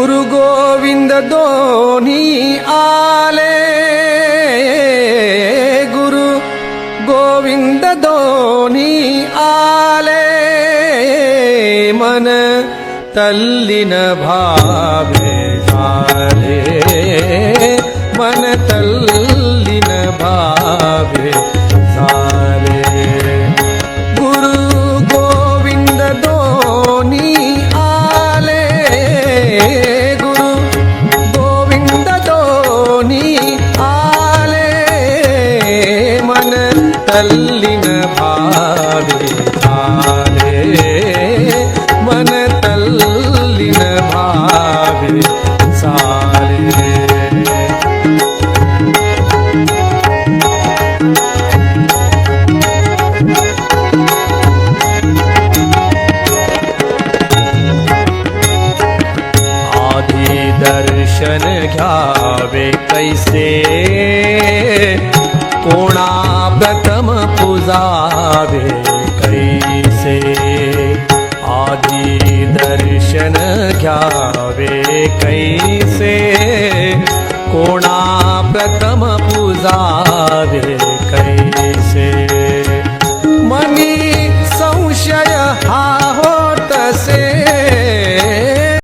गुरु गोविंद दोन्ही आले, गुरु गोविंद दोन्ही आले, मन तल्लीन भावे झाले, मन तल्लीन भावे झाले. गुरु गोविंद दोन्ही आले, गुरु गोविंद दोन्ही आले, मन तल्लीन भावे झाले, मन तल्लीन भावे झाले. दर्शन घ्यावे कैसे, कोणा प्रथम पूजावे कैसे. आधी दर्शन घ्यावे कैसे, कोणा प्रथम पूजावे